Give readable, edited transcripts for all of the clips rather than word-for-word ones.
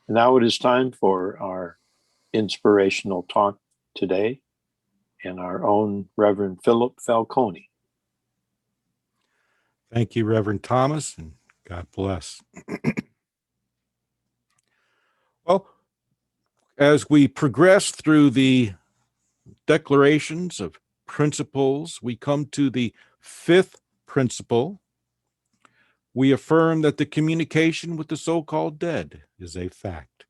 Now it is time for our inspirational talk today and our own Reverend Philip Falcone. Thank you, Reverend Thomas, and God bless. Well, as we progress through the declarations of principles, we come to the fifth principle. We affirm that the communication with the so-called dead is a fact,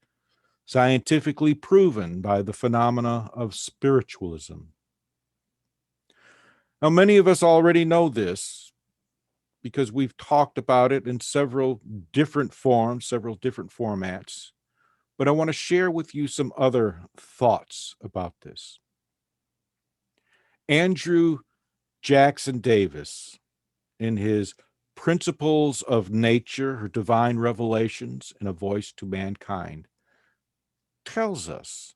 scientifically proven by the phenomena of spiritualism. Now, many of us already know this because we've talked about it in several different forms, several different formats, but I want to share with you some other thoughts about this. Andrew Jackson Davis, in his Principles of Nature, or Divine Revelations in a Voice to Mankind, tells us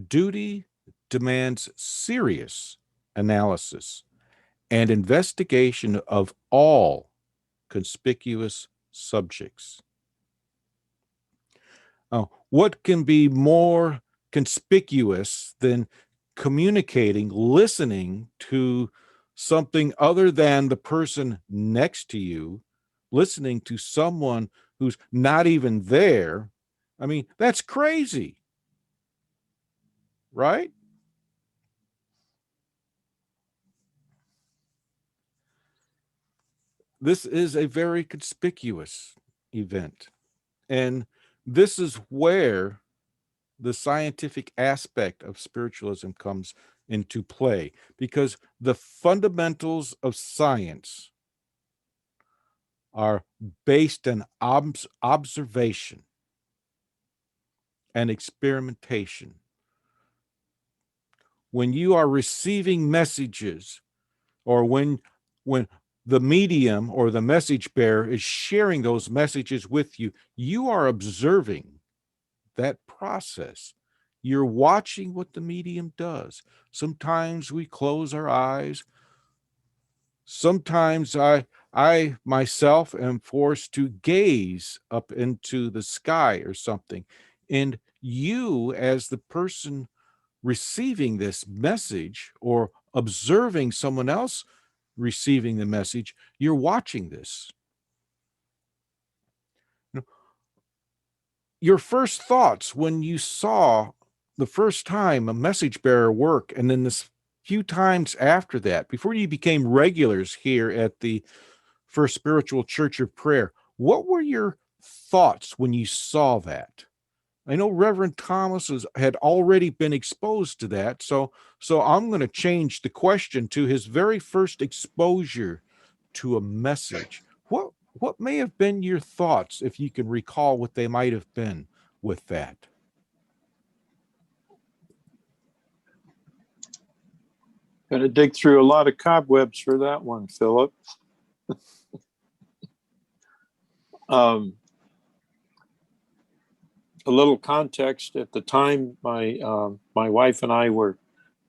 duty demands serious analysis and investigation of all conspicuous subjects. What can be more conspicuous than communicating, listening to something other than the person next to you, listening to someone who's not even there? I mean, that's crazy, right? This is a very conspicuous event. And this is where the scientific aspect of spiritualism comes into play, because the fundamentals of science are based on observation and experimentation. When you are receiving messages, or when the medium or the message bearer is sharing those messages with you, you are observing that process. You're watching what the medium does. Sometimes we close our eyes. Sometimes I myself am forced to gaze up into the sky or something. And you, as the person receiving this message or observing someone else receiving the message, you're watching this. Your first thoughts when you saw the first time a message bearer work, and then this few times after that, before you became regulars here at the First Spiritual Church of Prayer, what were your thoughts when you saw that? I know Reverend Thomas had already been exposed to that, so I'm going to change the question to his very first exposure to a message. What may have been your thoughts, if you can recall what they might have been with that? Got to dig through a lot of cobwebs for that one, Philip. A little context: at the time, my wife and I were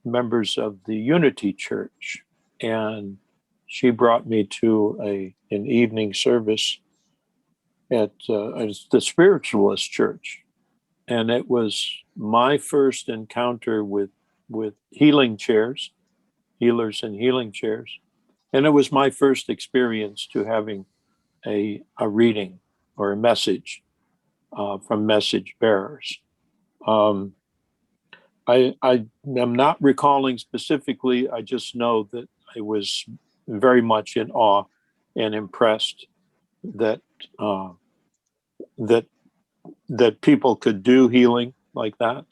members of the Unity Church, and she brought me to an evening service at the Spiritualist church, and it was my first encounter with healing chairs, healers and healing chairs, and it was my first experience to having a reading or a message from message bearers. I am not recalling specifically. I just know that I was very much in awe and impressed that that people could do healing like that.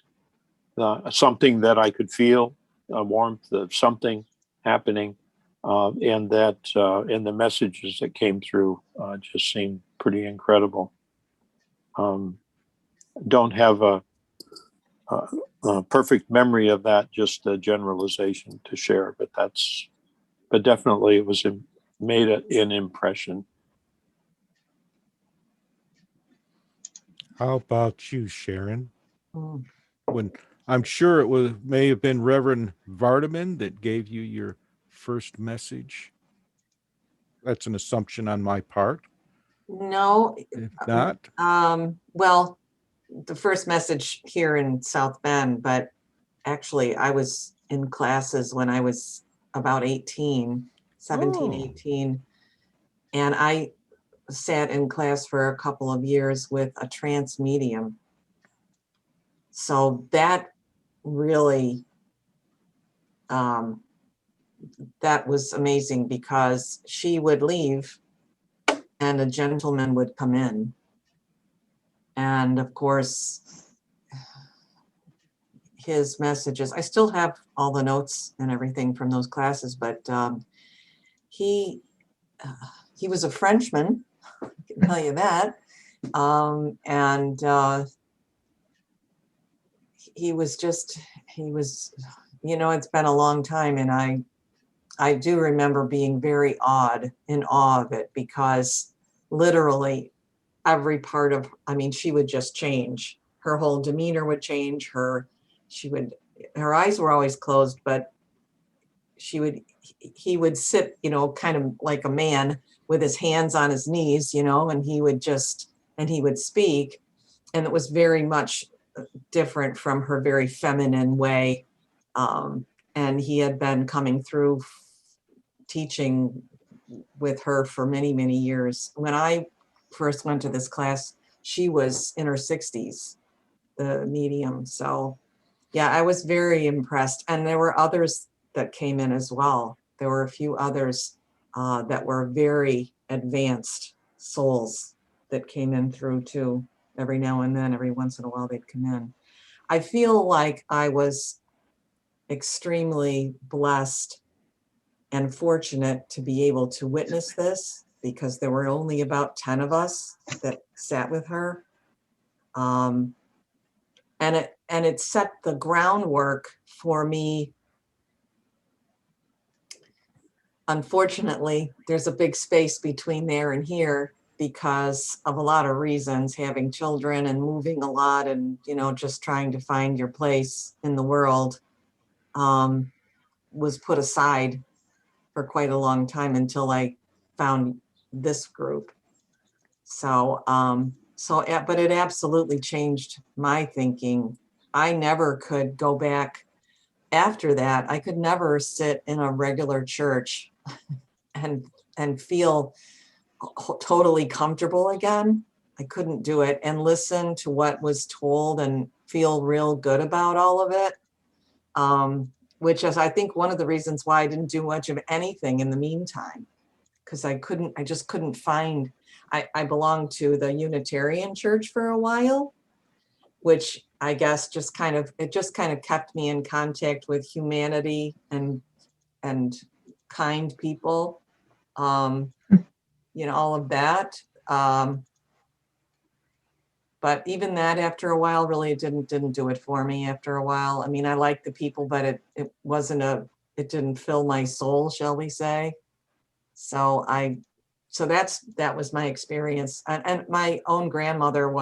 Something that I could feel, a warmth of something happening, and the messages that came through just seemed pretty incredible. Don't have a perfect memory of that, just a generalization to share, but definitely it was made an impression. How about you, Sharon? When I'm sure may have been Reverend Vardaman that gave you your first message. That's an assumption on my part. No. If not, Well, the first message here in South Bend, but actually I was in classes when I was about 18, 17, Oh. 18. And I sat in class for a couple of years with a trance medium. So that really, that was amazing because she would leave and a gentleman would come in. And of course, his messages, I still have all the notes and everything from those classes, but he was a Frenchman, I can tell you that. And he was, it's been a long time, and I do remember being very in awe of it, because literally every part of, she would just change. Her whole demeanor would change. Her eyes were always closed, but he would sit, kind of like a man with his hands on his knees, and he would speak. And it was very much different from her very feminine way. And he had been coming through teaching with her for many, many years. When I first went to this class, she was in her 60s, the medium. So yeah, I was very impressed. And there were others that came in as well. There were a few others that were very advanced souls that came in through too. Every now and then, every once in a while, they'd come in. I feel like I was extremely blessed and fortunate to be able to witness this, because there were only about 10 of us that sat with her. And it set the groundwork for me. Unfortunately, there's a big space between there and here because of a lot of reasons, having children and moving a lot, and just trying to find your place in the world, was put aside for quite a long time until I found this group. So, but it absolutely changed my thinking. I never could go back after that. I could never sit in a regular church and feel totally comfortable again. I couldn't do it, and listen to what was told and feel real good about all of it. Which is, I think, one of the reasons why I didn't do much of anything in the meantime, because I just couldn't find. I belonged to the Unitarian Church for a while, which I guess just kind of kept me in contact with humanity and kind people, all of that. But even that, after a while, really didn't do it for me. After a while, I liked the people, but it didn't fill my soul, shall we say? So that was my experience. And my own grandmother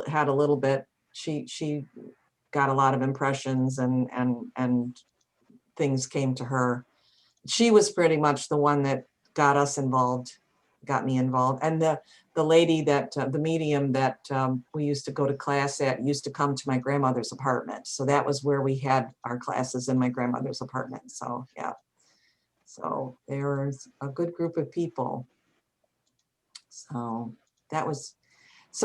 had a little bit. She got a lot of impressions, and things came to her. She was pretty much the one that got me involved. And the lady that, the medium that we used to go to class at, used to come to my grandmother's apartment. So that was where we had our classes, in my grandmother's apartment. So yeah. So there's a good group of people. So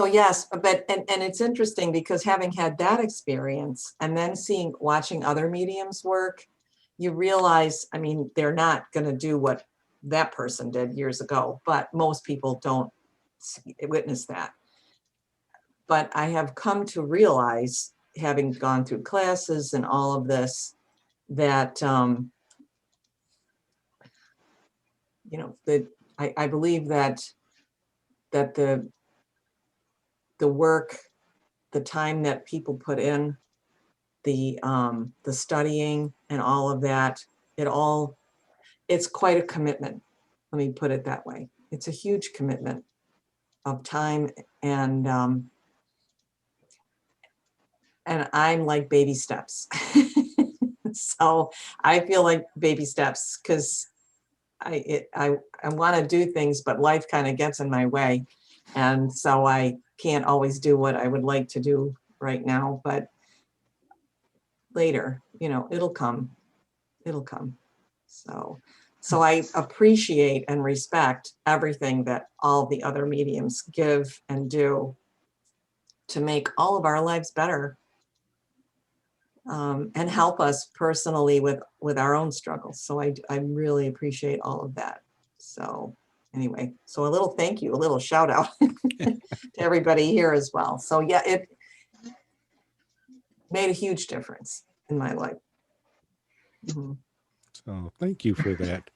yes, but it's interesting, because having had that experience and then watching other mediums work, you realize, they're not going to do what that person did years ago, but most people don't witness that. But I have come to realize, having gone through classes and all of this, that that I believe that the work, the time that people put in, the studying and all of that, it's quite a commitment. Let me put it that way. It's a huge commitment of time, and I'm like baby steps. So I feel like baby steps, because I want to do things, but life kind of gets in my way. And so I can't always do what I would like to do right now, but later, it'll come. It'll come. So I appreciate and respect everything that all the other mediums give and do to make all of our lives better, and help us personally with our own struggles. So I really appreciate all of that. So anyway, so a little thank you, a little shout out to everybody here as well. So yeah, it made a huge difference in my life. Mhm. So thank you for that.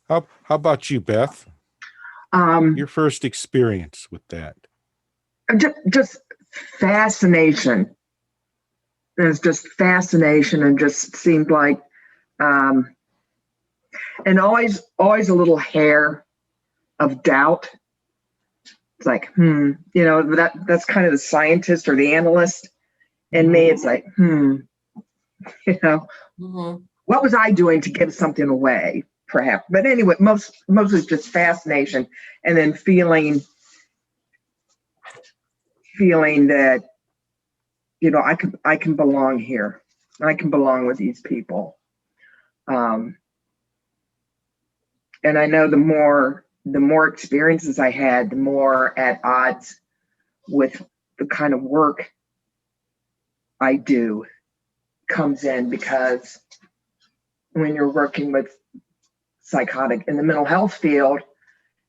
How about you, Beth? Your first experience with that? Just fascination. There's just fascination, and just seemed like, and always a little hair of doubt. It's like, that's kind of the scientist or the analyst in me. It's like, Mhm. what was I doing to give something away, perhaps? But anyway, mostly just fascination, and then feeling that, I can belong here. I can belong with these people. And I know the more experiences I had, the more at odds with the kind of work I do comes in, because when you're working with psychotic in the mental health field,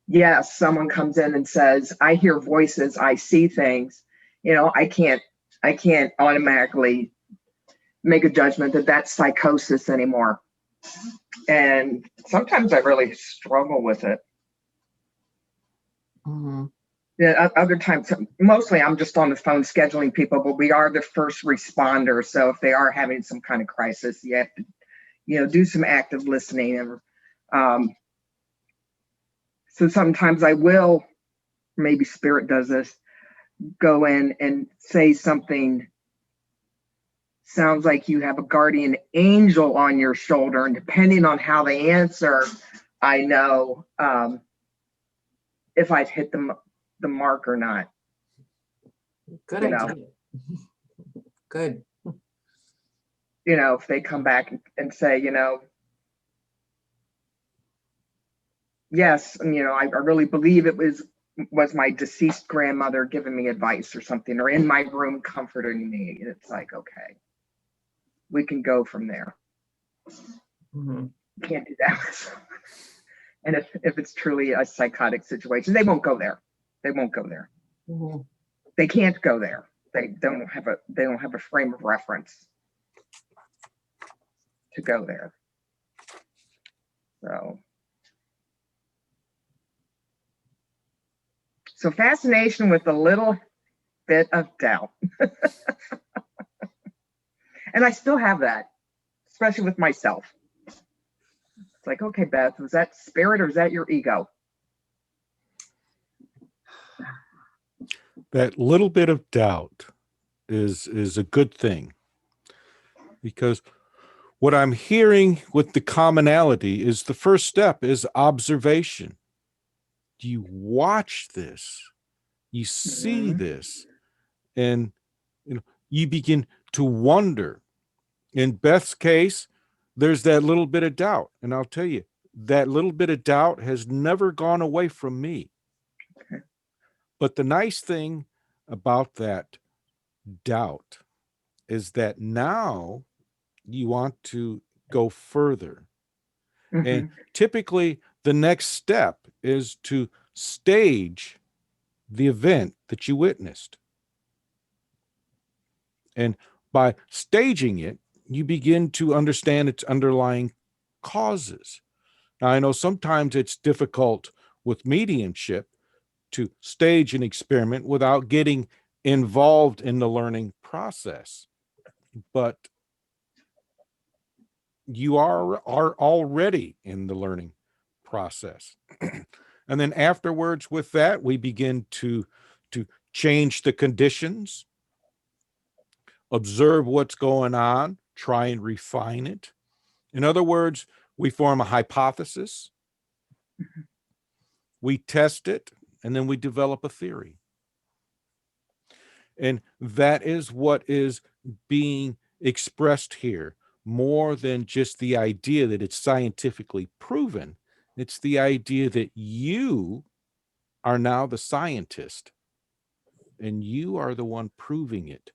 yes, someone comes in and says, I hear voices, I see things, I can't automatically make a judgment that that's psychosis anymore. And sometimes I really struggle with it. Mhm. Yeah, other times, mostly I'm just on the phone scheduling people, but we are the first responders. So if they are having some kind of crisis, you have to, do some active listening. And so sometimes I will, maybe spirit does this, go in and say something. Sounds like you have a guardian angel on your shoulder, and depending on how they answer, I know if I've hit the mark or not. Good You know. idea. Good. If they come back and say, yes, and I really believe it was my deceased grandmother giving me advice or something, or in my room comforting me. It's like, okay, we can go from there. Mhm. Can't do that. And if it's truly a psychotic situation, they won't go there. They won't go there. Mhm. They can't go there. They don't have a frame of reference to go there. So fascination with a little bit of doubt. And I still have that, especially with myself. It's like, okay, Beth, was that spirit or is that your ego? That little bit of doubt is a good thing, because what I'm hearing with the commonality is the first step is observation. You watch this, you see this, and you begin to wonder. In Beth's case, there's that little bit of doubt. And I'll tell you, that little bit of doubt has never gone away from me. Okay. But the nice thing about that doubt is that now you want to go further. And typically, the next step is to stage the event that you witnessed. And by staging it, you begin to understand its underlying causes. Now, I know sometimes it's difficult with mediumship to stage an experiment without getting involved in the learning process, but you are already in the learning process. And then afterwards with that, we begin to change the conditions, observe what's going on, try and refine it. In other words, we form a hypothesis, we test it, and then we develop a theory. And that is what is being expressed here, more than just the idea that it's scientifically proven. It's the idea that you are now the scientist, and you are the one proving it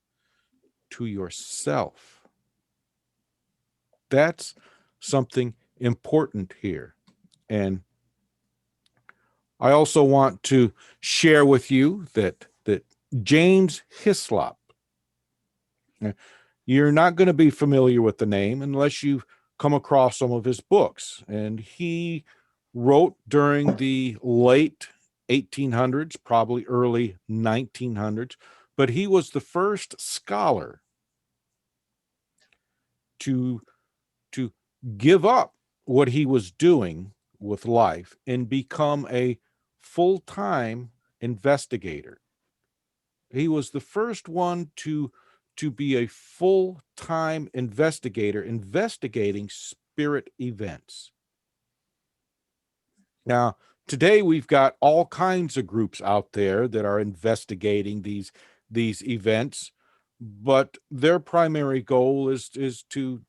to yourself. That's something important here. And I also want to share with you that James Hislop, you're not going to be familiar with the name unless you've come across some of his books. And he wrote during the late 1800s, probably early 1900s, but he was the first scholar to give up what he was doing with life and become a full-time investigator. He was the first one to be a full-time investigator, investigating spirit events. Now, today we've got all kinds of groups out there that are investigating these events, but their primary goal is to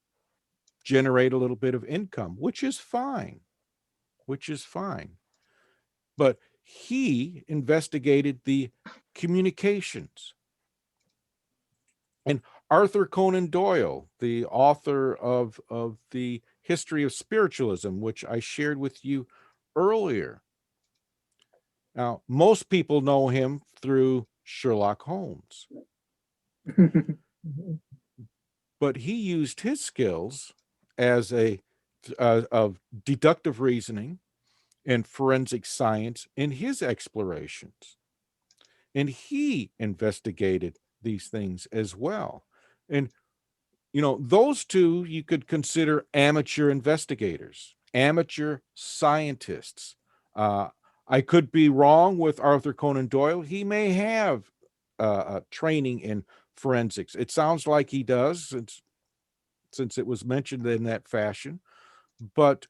generate a little bit of income, which is fine. But he investigated the communications. And Arthur Conan Doyle, the author of the History of Spiritualism, which I shared with you earlier. Now, most people know him through Sherlock Holmes, but he used his skills as of deductive reasoning and forensic science in his explorations. And he investigated these things as well. And, those two you could consider amateur investigators, amateur scientists. I could be wrong with Arthur Conan Doyle. He may have training in forensics. It sounds like he does, since it was mentioned in that fashion. But,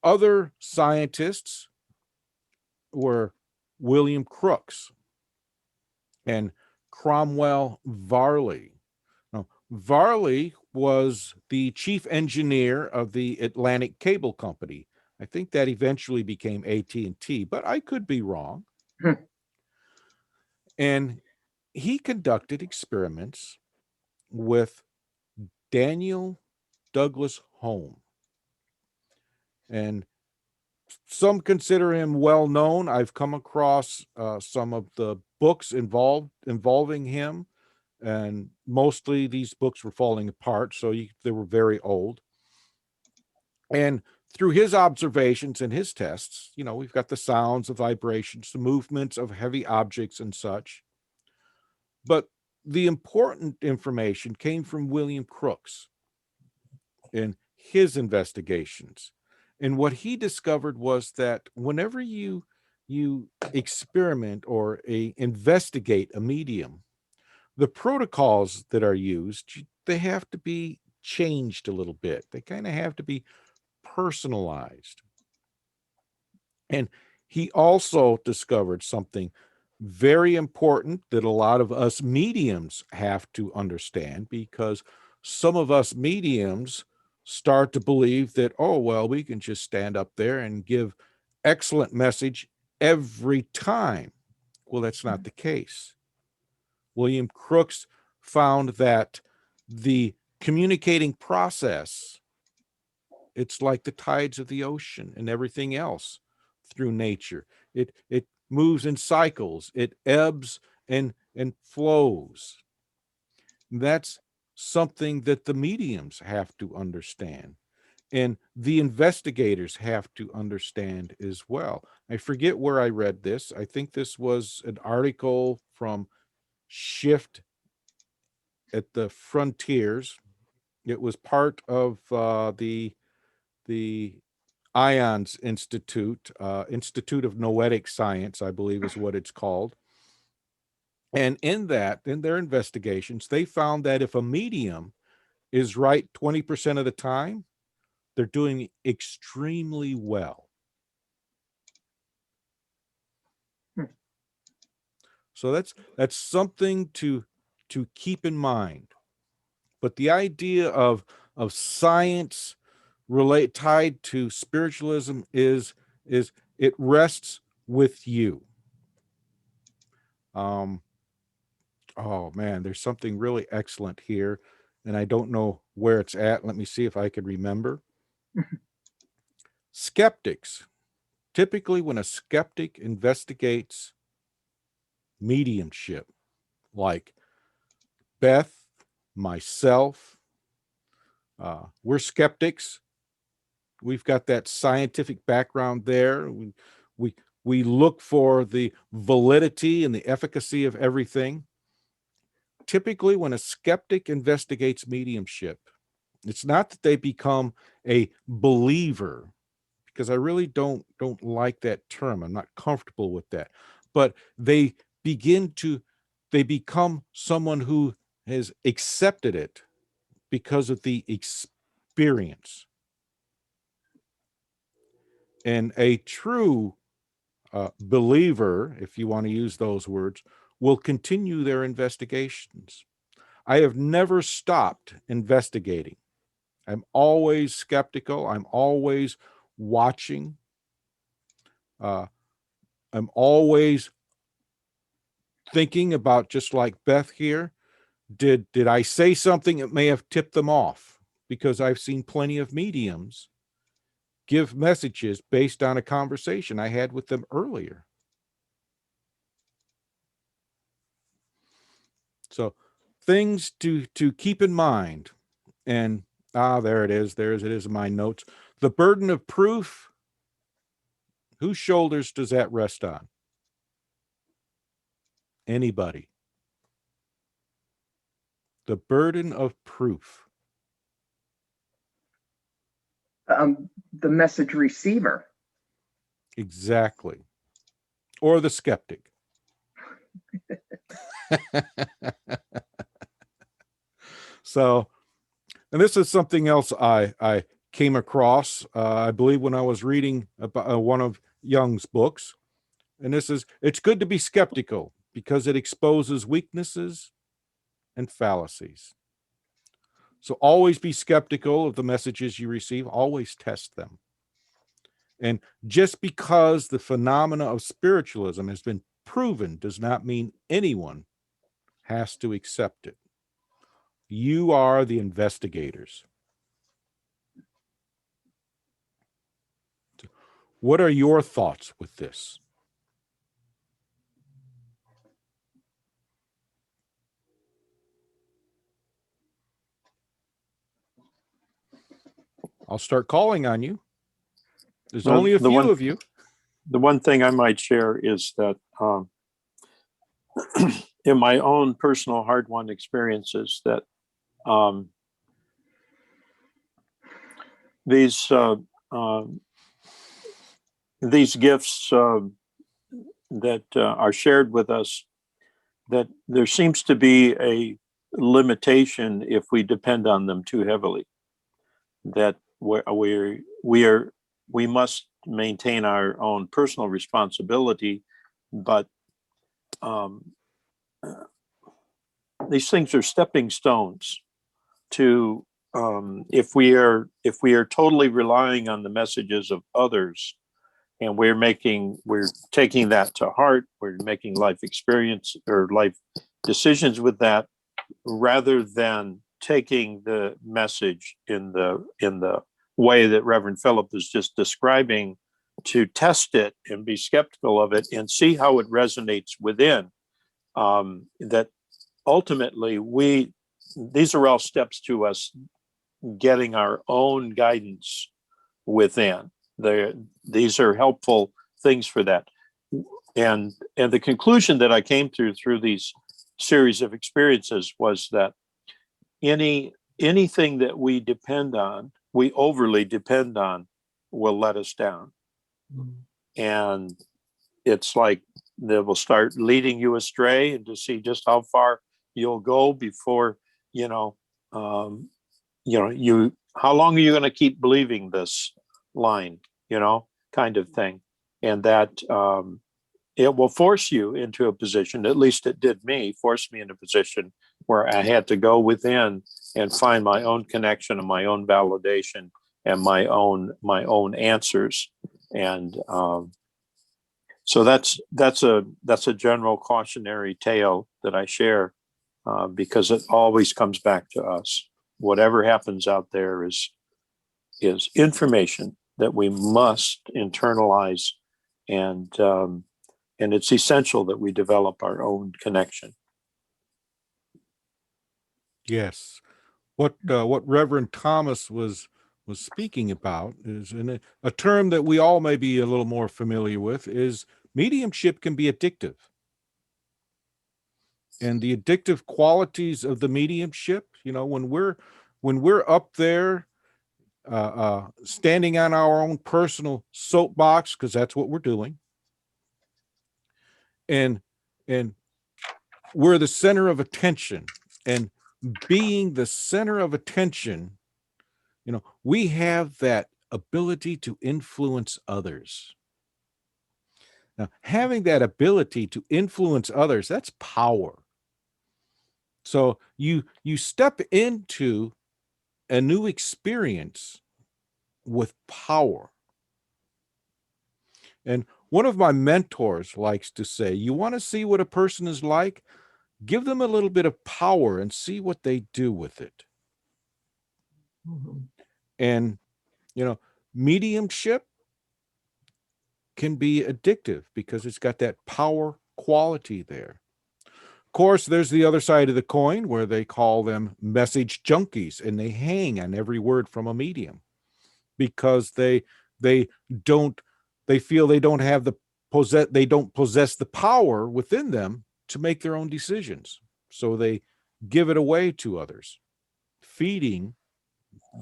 other scientists were William Crookes and Cromwell Varley. Now, Varley was the chief engineer of the Atlantic Cable Company. I think that eventually became AT&T, but I could be wrong. And he conducted experiments with Daniel Douglas Home. And some consider him well known. I've come across some of the books involving him, and mostly these books were falling apart, so they were very old. And through his observations and his tests, we've got the sounds, the vibrations, the movements of heavy objects and such. But the important information came from William Crookes in his investigations. And what he discovered was that whenever you experiment or investigate a medium, the protocols that are used, they have to be changed a little bit. They kind of have to be personalized. And he also discovered something very important that a lot of us mediums have to understand, because some of us mediums start to believe that, oh, well, we can just stand up there and give excellent message every time. Well, that's not the case. William Crookes found that the communicating process, it's like the tides of the ocean and everything else through nature. It moves in cycles. It ebbs and flows. That's something that the mediums have to understand, and the investigators have to understand as well. I forget where I read this. I think this was an article from Shift at the Frontiers. It was part of the IONS Institute, Institute of Noetic Science, I believe is what it's called. And in their investigations, they found that if a medium is right 20% of the time, they're doing extremely well. So that's something to keep in mind. But the idea of science tied to spiritualism is it rests with you. Oh man, there's something really excellent here, and I don't know where it's at. Let me see if I could remember. Skeptics. Typically, when a skeptic investigates mediumship, like Beth, myself, we're skeptics. We've got that scientific background there. We look for the validity and the efficacy of everything. Typically, when a skeptic investigates mediumship, it's not that they become a believer, because I really don't like that term. I'm not comfortable with that. But they become someone who has accepted it because of the experience. And a true believer, if you want to use those words, will continue their investigations. I have never stopped investigating. I'm always skeptical. I'm always watching. I'm always thinking about, just like Beth here, did I say something that may have tipped them off? Because I've seen plenty of mediums give messages based on a conversation I had with them earlier. So things to keep in mind. And there it is. It is in my notes. The burden of proof. Whose shoulders does that rest on? Anybody. The burden of proof. The message receiver. Exactly. Or the skeptic. So, and this is something else I came across, I believe, when I was reading about one of Jung's books. And this is, it's good to be skeptical because it exposes weaknesses and fallacies. So always be skeptical of the messages you receive. Always test them. And just because the phenomena of spiritualism has been proven does not mean anyone has to accept it. You are the investigators. What are your thoughts with this? I'll start calling on you. There's Well, only a few of you. The one thing I might share is that in my own personal hard-won experiences, that these gifts that are shared with us, that there seems to be a limitation if we depend on them too heavily. That we must maintain our own personal responsibility, but these things are stepping stones to if we are totally relying on the messages of others, and we're taking that to heart, we're making life experience or life decisions with that, rather than taking the message in the way that Reverend Philip is just describing, to test it and be skeptical of it and see how it resonates within. That ultimately these are all steps to us getting our own guidance within. These are helpful things for that. And the conclusion that I came through these series of experiences was that anything that we overly depend on, will let us down. And it's like they will start leading you astray, and to see just how far you'll go before, how long are you going to keep believing this line, kind of thing. And that it will force you into a position, at least it did me, forced me in a position where I had to go within and find my own connection and my own validation and my own answers. And so that's a general cautionary tale that I share, because it always comes back to us. Whatever happens out there is information that we must internalize, and it's essential that we develop our own connection. Yes. What Reverend Thomas was speaking about is a term that we all may be a little more familiar with, is mediumship can be addictive. And the addictive qualities of the mediumship, when we're up there standing on our own personal soapbox, because that's what we're doing, and we're the center of attention, and being the center of attention, we have that ability to influence others. Now, having that ability to influence others, that's power. So you step into a new experience with power. And one of my mentors likes to say, you want to see what a person is like? Give them a little bit of power and see what they do with it. Mm-hmm. And, mediumship can be addictive because it's got that power quality there. Of course, there's the other side of the coin where they call them message junkies, and they hang on every word from a medium because they feel they don't have they don't possess the power within them to make their own decisions. So they give it away to others, feeding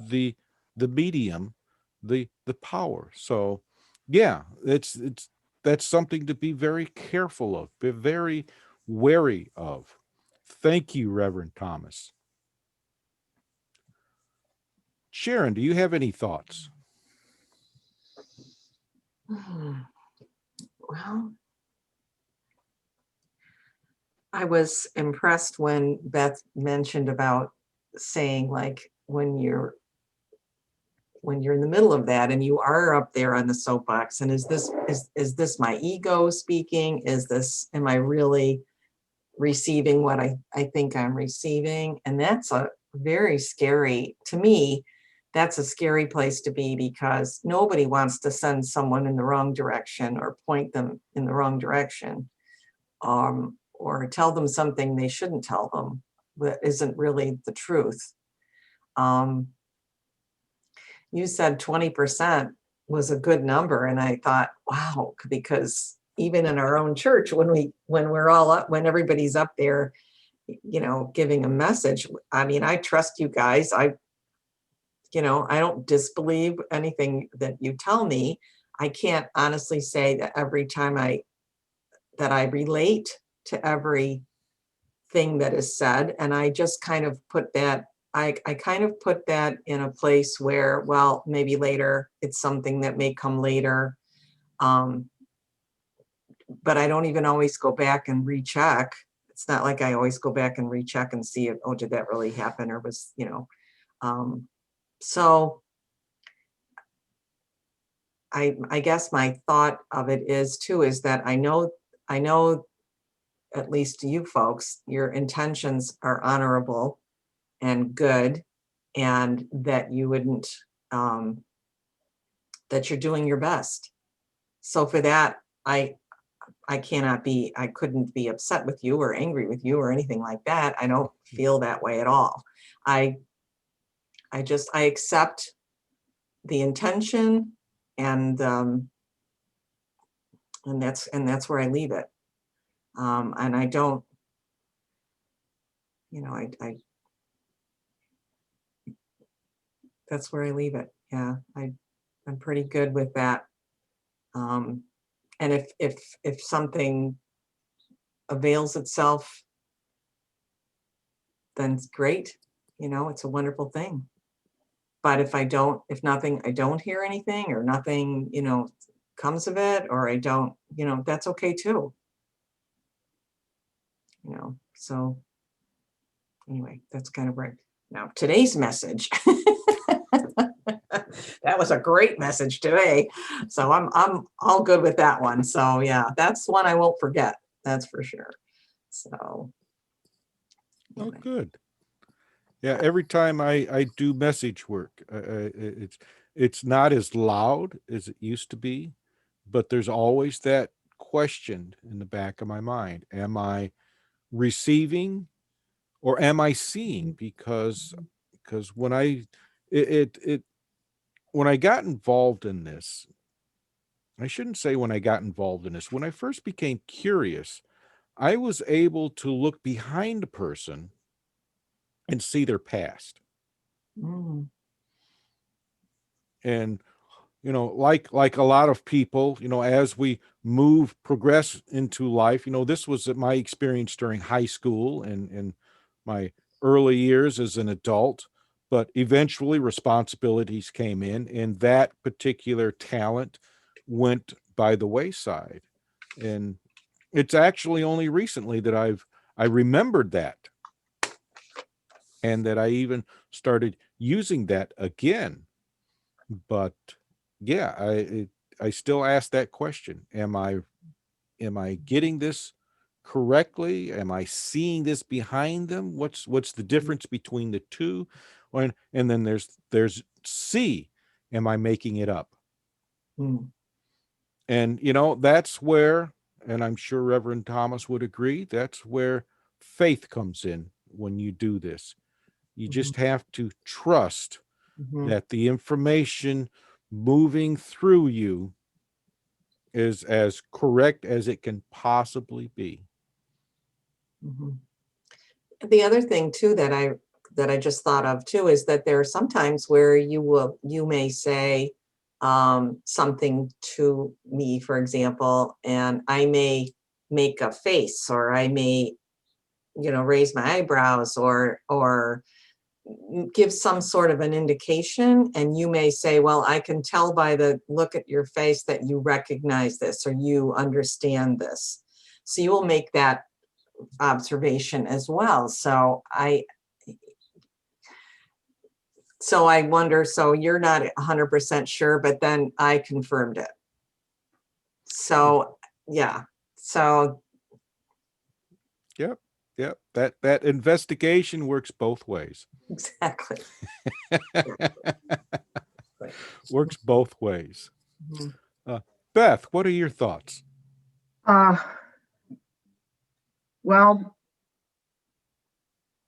the medium the power. So yeah, that's something to be very careful of, be very wary of. Thank you, Reverend Thomas. Sharon, do you have any thoughts? Well, I was impressed when Beth mentioned about saying, like, when you're in the middle of that and you are up there on the soapbox, and is this my ego speaking? Am I really receiving what I think I'm receiving? And that's a very scary, to me, that's a scary place to be, because nobody wants to send someone in the wrong direction or point them in the wrong direction, or tell them something they shouldn't tell them that isn't really the truth. You said 20% was a good number, and I thought, wow, because even in our own church, when we're all up, when everybody's up there, giving a message, I mean, I trust you guys. I don't disbelieve anything that you tell me. I can't honestly say that every time that I relate to everything that is said, and I just kind of put that, I kind of put that in a place where, well, maybe later, it's something that may come later. But I don't even always go back and recheck. It's not like I always go back and recheck and see if, oh, did that really happen? Or was, so I guess my thought of it is that I know at least you folks, your intentions are honorable and good, and that you wouldn't, that you're doing your best. So for that, I couldn't be upset with you or angry with you or anything like that. I don't feel that way at all. I accept the intention, and that's where I leave it. And I don't, that's where I leave it. Yeah, I'm pretty good with that. And if something avails itself, then it's great. It's a wonderful thing. But if I don't hear anything or nothing, comes of it, or I don't, that's okay too. So anyway, that's kind of right. Now, today's message. That was a great message today. So I'm all good with that one. So yeah, that's one I won't forget. That's for sure. So. Oh, Anyway. good. Yeah, every time I do message work, it's not as loud as it used to be, but there's always that question in the back of my mind. Am I receiving or am I seeing? Because when when I got involved in this, I shouldn't say when I got involved in this, when I first became curious, I was able to look behind a person and see their past. Mm, And like a lot of people, as we progress into life, this was my experience during high school and my early years as an adult, but eventually responsibilities came in and that particular talent went by the wayside. And it's actually only recently that I remembered that, and that I even started using that again. But yeah, I still ask that question. Am I getting this correctly? Am I seeing this behind them? What's the difference between the two? And then there's C. Am I making it up? mm, And that's where, and I'm sure Reverend Thomas would agree, that's where faith comes in when you do this. You just have to trust mhm, that the information moving through you is as correct as it can possibly be. mhm. The other thing too that I just thought of too is that there are some times where you may say something to me, for example, and I may make a face, or I may raise my eyebrows, or give some sort of an indication, and you may say, well, I can tell by the look at your face that you recognize this or you understand this. So you will make that observation as well. So I wonder, so you're not 100% sure, but then I confirmed it. So yeah. So Yep. That investigation works both ways. exactly. Works both ways. Mhm. Beth, what are your thoughts? Uh, well,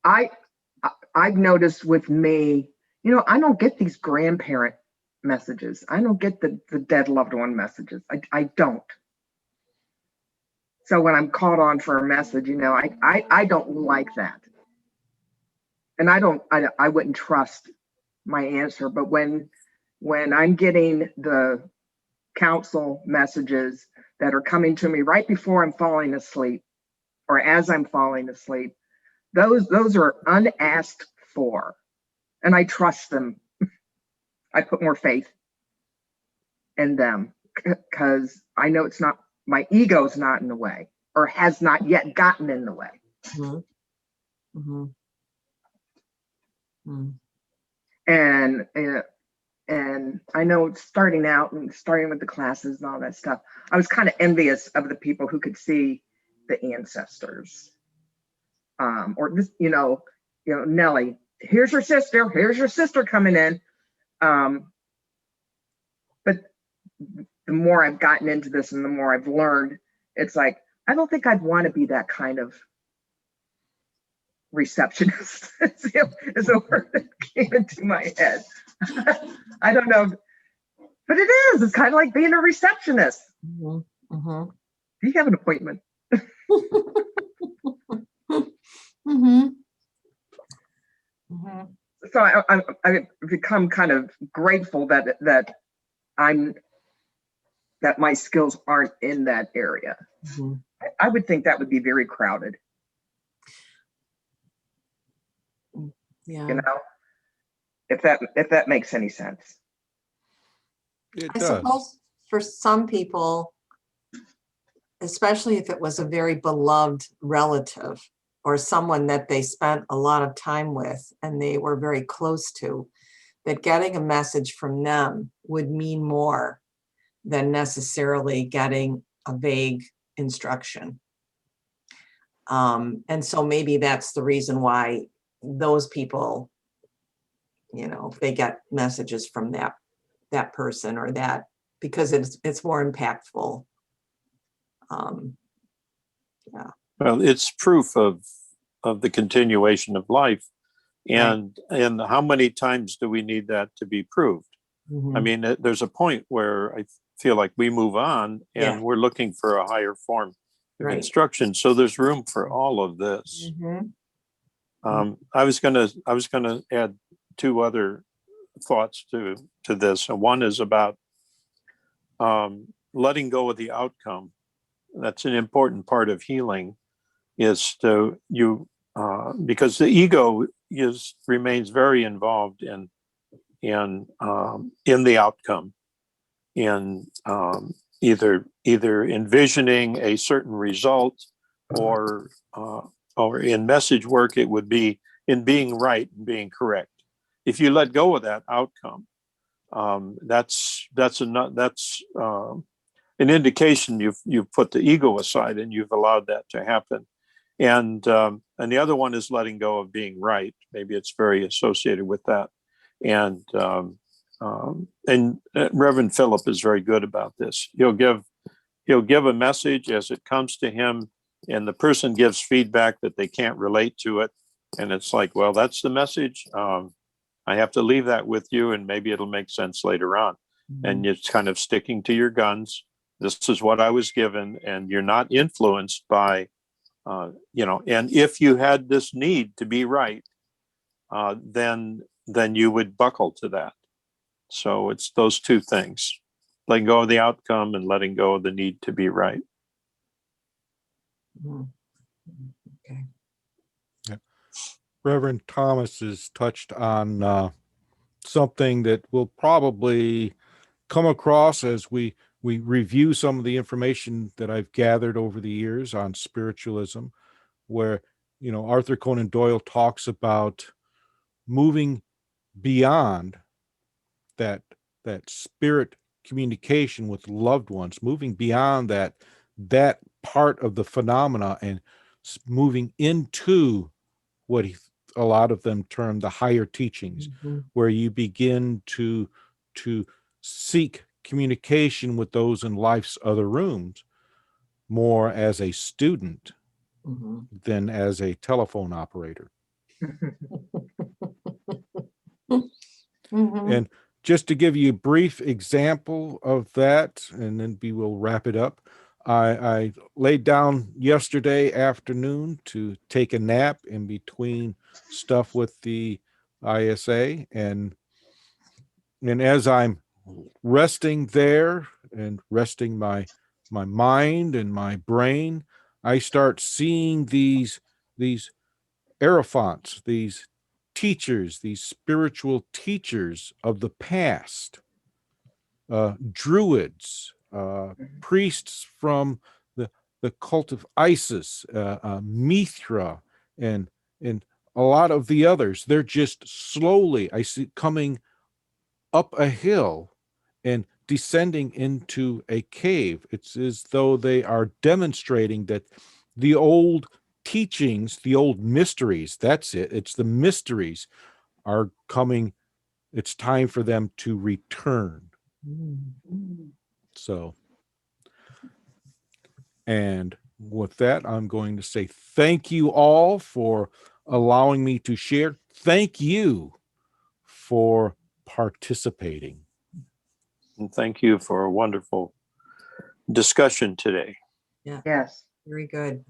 I I've noticed with me, I don't get these grandparent messages. I don't get the dead loved one messages. I don't. So when I'm called on for a message, I don't like that. And I wouldn't trust my answer. But when I'm getting the counsel messages that are coming to me right before I'm falling asleep or as I'm falling asleep, those are unasked for. And I trust them. I put more faith in them because I know it's not, my ego's not in the way or has not yet gotten in the way. Mhm. Mhm. Mhm. And I know starting out and starting with the classes and all that stuff, I was kind of envious of the people who could see the ancestors. Or this, Nellie, here's your sister coming in. But the more I've gotten into this and the more I've learned, it's like, I don't think I'd want to be that kind of receptionist. Is a word that came into my head. I don't know, but it is. It's kind of like being a receptionist. Mhm. Mhm. Do you have an appointment? Mhm. Mhm. So I've become kind of grateful that my skills aren't in that area. Mhm. I would think that would be very crowded. Yeah. If that makes any sense. It I does. suppose for some people, especially if it was a very beloved relative or someone that they spent a lot of time with and they were very close to, that getting a message from them would mean more than necessarily getting a vague instruction. And so maybe that's the reason why those people, you know, if they get messages from that person or that, because it's more impactful. Yeah. Well, it's proof of the continuation of life. And how many times do we need that to be proved? Mhm. I mean, there's a point where I feel like we move on and Yeah. we're looking for a higher form of Right. instruction. So there's room for all of this. Mhm. I was gonna add two other thoughts to this. And one is about letting go of the outcome. That's an important part of healing, is to because the ego remains very involved in the outcome, in either envisioning a certain result, or in message work it would be in being right and being correct. If you let go of that outcome, that's an indication you've put the ego aside and you've allowed that to happen. And the other one is letting go of being right. Maybe it's very associated with that. And Reverend Philip is very good about this. He'll give a message as it comes to him, and the person gives feedback that they can't relate to it, and it's like, well, that's the message. I have to leave that with you, and maybe it'll make sense later on. And it's kind of sticking to your guns. This is what I was given, and you're not influenced by, and if you had this need to be right, then you would buckle to that. So it's those two things: letting go of the outcome and letting go of the need to be right. Okay. Yeah. Reverend Thomas has touched on something that will probably come across as we review some of the information that I've gathered over the years on spiritualism, where, Arthur Conan Doyle talks about moving beyond that spirit communication with loved ones, moving beyond that part of the phenomena and moving into what a lot of them term the higher teachings, where you begin to seek communication with those in life's other rooms more as a student than as a telephone operator. And just to give you a brief example of that, and then we will wrap it up. I laid down yesterday afternoon to take a nap in between stuff with the ISA, and as I'm resting there and resting my mind and my brain, I start seeing these Aerophants, these teachers, these spiritual teachers of the past, druids, priests from the cult of Isis, Mithra, and a lot of the others. They're just slowly, I see, coming up a hill and descending into a cave. It's as though they are demonstrating that the old teachings, the old mysteries, that's it. It's the mysteries are coming. It's time for them to return. So, and with that, I'm going to say thank you all for allowing me to share. Thank you for participating. And thank you for a wonderful discussion today. Yeah. Yes. Very good.